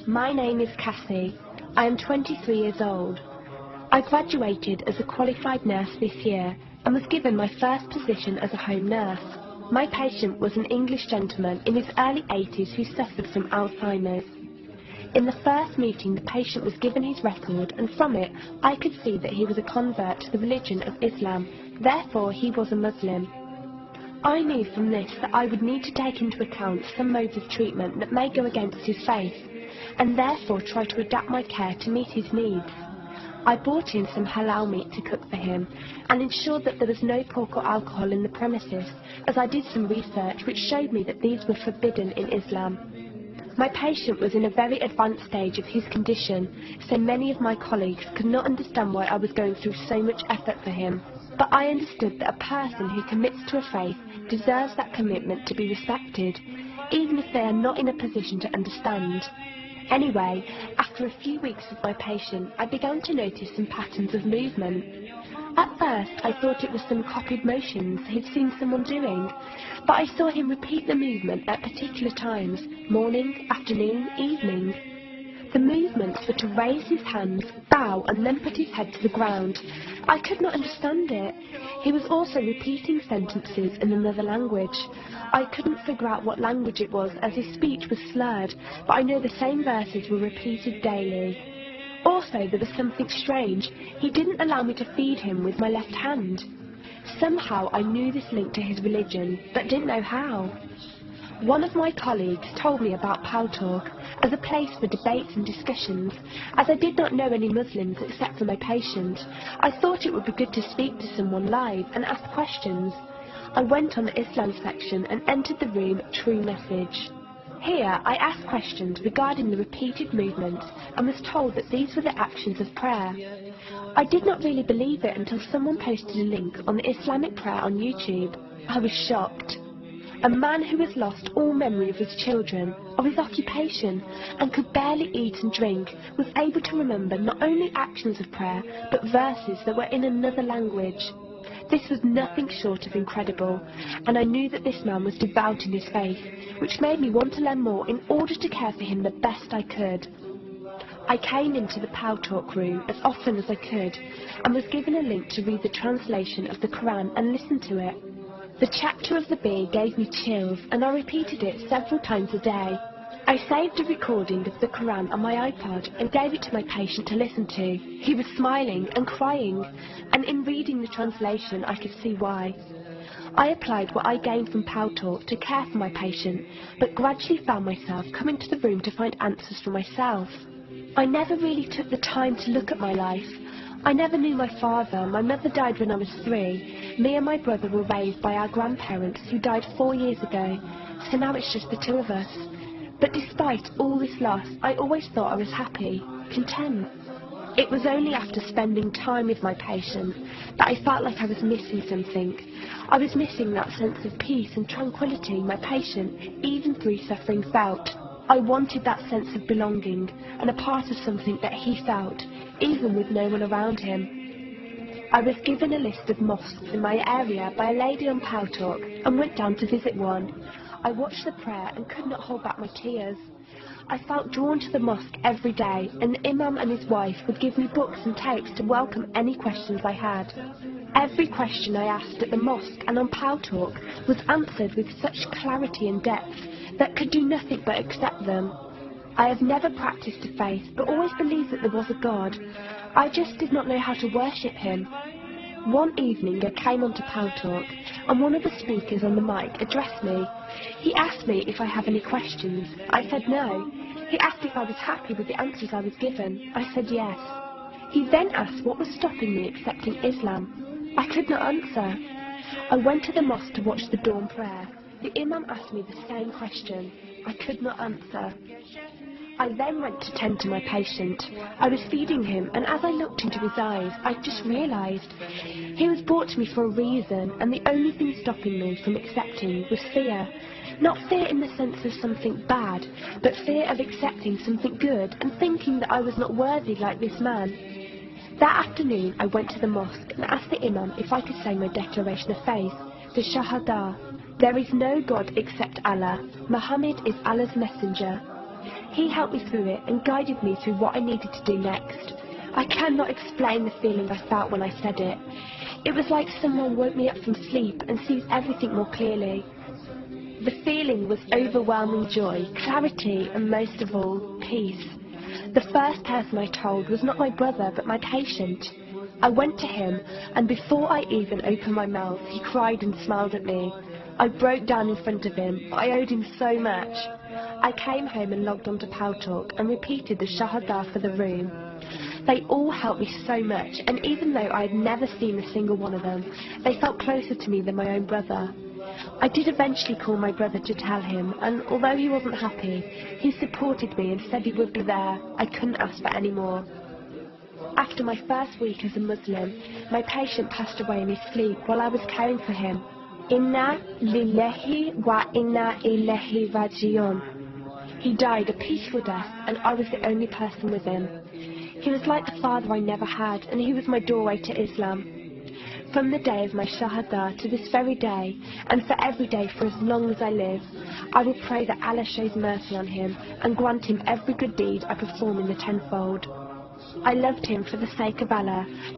My name is Cassie. I am 23 years old. I graduated as a qualified nurse this year and was given my first position as a home nurse. My patient was an English gentleman in his early 80s who suffered from Alzheimer's. In the first meeting, the patient was given his record, and from it I could see that he was a convert to the religion of Islam, therefore he was a Muslim. I knew from this that I would need to take into account some modes of treatment that may go against his faith, and therefore try to adapt my care to meet his needs. I bought in some halal meat to cook for him, and ensured that there was no pork or alcohol in the premises, as I did some research which showed me that these were forbidden in Islam. My patient was in a very advanced stage of his condition, so many of my colleagues could not understand why I was going through so much effort for him. But I understood that a person who commits to a faith deserves that commitment to be respected, even if they are not in a position to understand. Anyway, after a few weeks with my patient, I began to notice some patterns of movement. At first, I thought it was some copied motions he'd seen someone doing, but I saw him repeat the movement at particular times, morning, afternoon, evening. The movements were to raise his hands, bow, and then put his head to the ground. I could not understand it. He was also repeating sentences in another language. I couldn't figure out what language it was, as his speech was slurred, but I know the same verses were repeated daily. Also, there was something strange. He didn't allow me to feed him with my left hand. Somehow I knew this link to his religion, but didn't know how. One of my colleagues told me about Pal Talk as a place for debates and discussions. As I did not know any Muslims except for my patient, I thought it would be good to speak to someone live and ask questions. I went on the Islam section and entered the room True Message. Here I asked questions regarding the repeated movements and was told that these were the actions of prayer. I did not really believe it until someone posted a link on the Islamic prayer on YouTube. I was shocked. A man who has lost all memory of his children, of his occupation, and could barely eat and drink, was able to remember not only actions of prayer, but verses that were in another language. This was nothing short of incredible, and I knew that this man was devout in his faith, which made me want to learn more in order to care for him the best I could. I came into the Pal Talk room as often as I could, and was given a link to read the translation of the Quran and listen to it. The chapter of the bee gave me chills, and I repeated it several times a day. I saved a recording of the Quran on my iPod and gave it to my patient to listen to. He was smiling and crying, and in reading the translation I could see why. I applied what I gained from Pal Talk to care for my patient, but gradually found myself coming to the room to find answers for myself. I never really took the time to look at my life. I never knew my father. My mother died when I was 3. Me and my brother were raised by our grandparents who died 4 years ago, so now it's just the two of us. But despite all this loss, I always thought I was happy, content. It was only after spending time with my patient that I felt like I was missing something. I was missing that sense of peace and tranquility my patient, even through suffering, felt. I wanted that sense of belonging and a part of something that he felt, even with no one around him. I was given a list of mosques in my area by a lady on Pal Talk and went down to visit one. I watched the prayer and could not hold back my tears. I felt drawn to the mosque every day, and the imam and his wife would give me books and tapes to welcome any questions I had. Every question I asked at the mosque and on Pal Talk was answered with such clarity and depth that could do nothing but accept them. I have never practiced a faith, but always believed that there was a God. I just did not know how to worship him. One evening I came onto Pal Talk, and one of the speakers on the mic addressed me. He asked me if I have any questions. I said no. He asked if I was happy with the answers I was given. I said yes. He then asked what was stopping me accepting Islam. I could not answer. I went to the mosque to watch the dawn prayer. The imam asked me the same question. I could not answer. I then went to tend to my patient. I was feeding him, and as I looked into his eyes, I just realised he was brought to me for a reason, and the only thing stopping me from accepting was fear. Not fear in the sense of something bad, but fear of accepting something good and thinking that I was not worthy like this man. That afternoon I went to the mosque and asked the imam if I could say my declaration of faith, the Shahada. There is no God except Allah. Muhammad is Allah's messenger. He helped me through it and guided me through what I needed to do next. I cannot explain the feeling I felt when I said it. It was like someone woke me up from sleep and sees everything more clearly. The feeling was overwhelming joy, clarity, and most of all, peace. The first person I told was not my brother, but my patient. I went to him, and before I even opened my mouth, he cried and smiled at me. I broke down in front of him. I owed him so much. I came home and logged onto Paltalk and repeated the Shahada for the room. They all helped me so much, and even though I had never seen a single one of them, they felt closer to me than my own brother. I did eventually call my brother to tell him, and although he wasn't happy, he supported me and said he would be there. I couldn't ask for any more. After my first week as a Muslim, my patient passed away in his sleep while I was caring for him. Inna lillahi wa inna ilayhi raji'un. He died a peaceful death, and I was the only person with him. He was like the father I never had, and he was my doorway to Islam. From the day of my Shahada to this very day, and for every day for as long as I live, I will pray that Allah shows mercy on him and grant him every good deed I perform in the tenfold. I loved him for the sake of Allah.